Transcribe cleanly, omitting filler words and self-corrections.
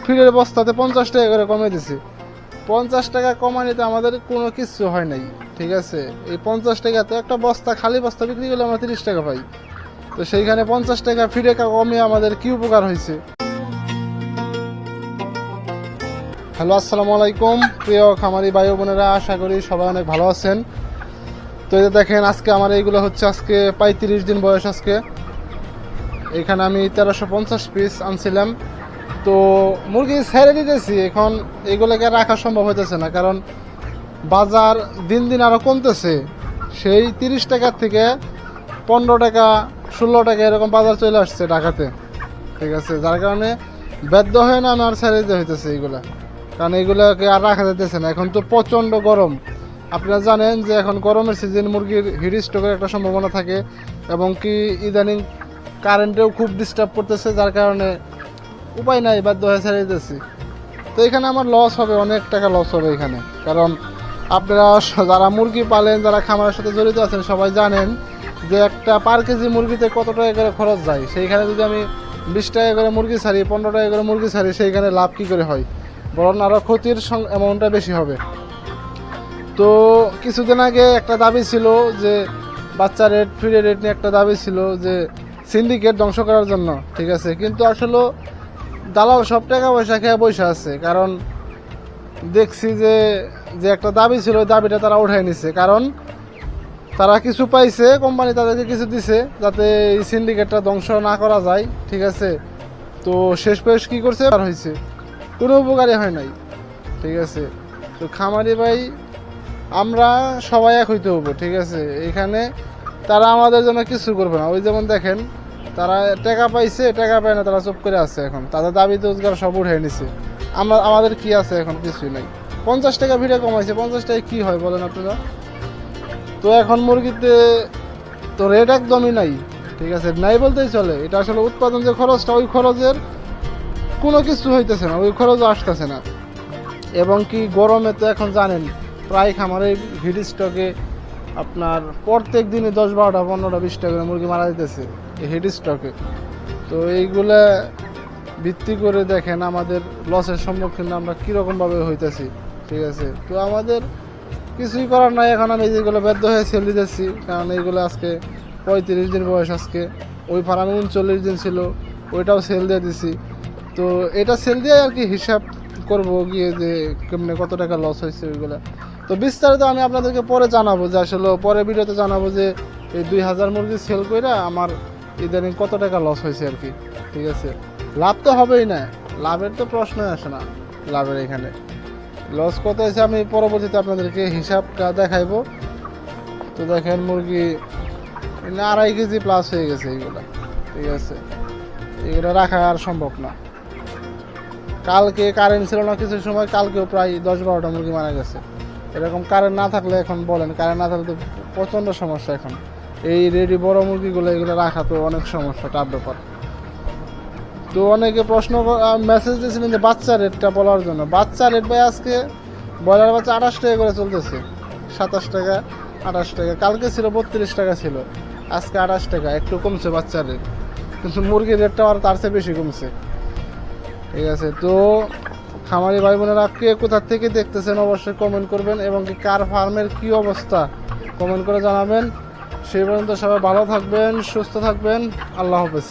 ফিরের বস্তাতে 50 টাকা করে কমে দিছি। 50 টাকা কমানিতে আমাদের কোনো কিছু হয় নাই, ঠিক আছে। এই 50 টাকাতে একটা বস্তা, খালি বস্তা বিক্রি করলে আমরা 30 টাকা পাই। তো সেইখানে 50 টাকা ফিরে কমে আমাদের কি উপকার হয়েছে। হ্যালো, আসসালামু আলাইকুম প্রিয় খামারি ভাই বোনেরা, আশা করি সবাই অনেক ভালো আছেন। তো এই যে দেখেন, আজকে আমার এইগুলো হচ্ছে আজকে 35 দিন বয়স। আজকে এখানে আমি 1350 পিস আনছিলাম। তো মুরগি ছেড়ে দিতেছি, এখন এগুলোকে রাখা সম্ভব হইতেছে না, কারণ বাজার দিন দিন আরও কমতেছে। সেই 30 টাকার থেকে 15 টাকা 16 টাকা এরকম বাজার চলে আসছে ঢাকাতে, ঠিক আছে। যার কারণে বাধ্য হয়ে না আমার ছেড়ে দিতে হইতেছে এইগুলা, কারণ এইগুলোকে আর রাখা যেতেছে না। এখন তো প্রচণ্ড গরম, আপনারা জানেন যে এখন গরমের সিজন, মুরগির হিট স্ট্রোকের একটা সম্ভাবনা থাকে, এবং কি ইদানিং কারেন্টেও খুব ডিস্টার্ব করতেছে, যার কারণে উপায় নাই, বাধ্য হয়ে ছেড়ে দিতেছি। তো এখানে আমার লস হবে, অনেক টাকা লস হবে এখানে, কারণ আপনারা যারা মুরগি পালেন, যারা খামারের সাথে জড়িত আছেন, সবাই জানেন যে একটা পার কেজি মুরগিতে কত টাকা করে খরচ যায়। সেইখানে যদি আমি 20 টাকা করে মুরগি ছাড়ি, 15 টাকা করে মুরগি ছাড়ি, সেইখানে লাভ কী করে হয়, বরং আরও ক্ষতির অ্যামাউন্টটা বেশি হবে। তো কিছুদিন আগে একটা দাবি ছিল যে বাচ্চা রেট, ফ্রি রেট নিয়ে একটা দাবি ছিল যে সিন্ডিকেট ধ্বংস করার জন্য, ঠিক আছে। কিন্তু আসলে দালাল সব টাকা পয়সা খেয়ে বসে আছে, কারণ দেখছি যে যে একটা দাবি ছিল, ওই দাবিটা তারা উঠাই নিছে, কারণ তারা কিছু পাইছে, কোম্পানি তাদেরকে কিছু দিছে যাতে এই সিন্ডিকেটটা ধ্বংস না করা যায়, ঠিক আছে। তো শেষ পেশ কী করছে, আর হয়েছে কোনো উপকারই হয় নাই, ঠিক আছে। তো খামারি ভাই, আমরা সবাই এক হইতে হবো, ঠিক আছে। এখানে তারা আমাদের জন্য কিছু করবে না। ওই যেমন দেখেন, তারা টাকা পাইছে, টাকা পায় না, তারা চুপ করে আছে। এখন তাদের দাবি রোজগার সব উঠে নিছে, আমাদের কি আছে এখন? কিছুই নাই। 50 টাকা ভিড়ে কমাইছে, 50 টাকা কী হয় বলেন আপনারা? তো এখন মুরগিতে তো রেট একদমই নাই, ঠিক আছে, নাই বলতেই চলে। এটা আসলে উৎপাদন যে খরচটা, ওই খরচের কোনো কিছু হইতেছে না, ওই খরচও আসতেছে না। এবং কি গরমে তো এখন জানেন প্রায় খামারে হিট স্টকে আপনার প্রত্যেক দিনে 10, 12টা, 15টা, 20টা করে মুরগি মারা যেতেছে এই হিট স্টকে। তো এইগুলা ভিত্তি করে দেখেন আমাদের লসের সম্মুখীন আমরা কীরকমভাবে হইতেছি, ঠিক আছে। তো আমাদের কিছুই করার নাই। এখন আমি যেগুলো বাধ্য হয়ে সেল দিতেছি, কারণ এইগুলো আজকে 35 দিন বয়স। আজকে ওই ফার্মে 39 দিন ছিল, ওইটাও সেল দিয়ে দিছি। তো এটা সেল দিয়ে আর কি হিসাব করব গিয়ে যে কেমনে কত টাকা লস হয়েছে ওইগুলা। তো বিস্তারিত আমি আপনাদেরকে পরে জানাবো, যে আসলে পরে ভিডিওতে জানাবো যে এই 2000 মুরগি সেল করে আমার ইদানিং কত টাকা লস হয়েছে আর কি, ঠিক আছে। লাভ তো হবেই না, লাভের তো প্রশ্নই আসে না। লাভের এখানে লস কত হয়েছে আমি পরবর্তীতে আপনাদেরকে হিসাবটা দেখাইবো। তো দেখেন মুরগি 2.5 কেজি প্লাস হয়ে গেছে এইগুলা, ঠিক আছে। এগুলো রাখা আর সম্ভব না। কালকে কারেন্ট ছিল না কিছু সময়, কালকেও প্রায় 10-12টা মুরগি মারা গেছে। এরকম কারেন্ট না থাকলে, এখন বলেন, কারেন্ট না থাকলে তো প্রচণ্ড সমস্যা। এখন এই রেডি বড় মুরগিগুলো এগুলো রাখা তো অনেক সমস্যা, টাফ ব্যাপার। তো অনেকে প্রশ্ন মেসেজ দিয়েছিলেন যে বাচ্চা রেটটা বলার জন্য। বাচ্চা রেট ভাই আজকে ব্রয়লার বাচ্চা 28 টাকা করে চলতেছে, 27 টাকা, 28 টাকা। কালকে ছিল 32 টাকা ছিল, আজকে 28 টাকা, একটু কমছে বাচ্চা রেট, কিন্তু মুরগির রেটটা আর তার চেয়ে বেশি কমছে, ঠিক আছে। তো খামারি ভাই বোনেরা, কে কোথা থেকে দেখতেছেন অবশ্যই কমেন্ট করবেন, এবং কি কার ফার্মের কী অবস্থা কমেন্ট করে জানাবেন। সেই পর্যন্ত সবাই ভালো থাকবেন, সুস্থ থাকবেন। আল্লাহ হাফেজ।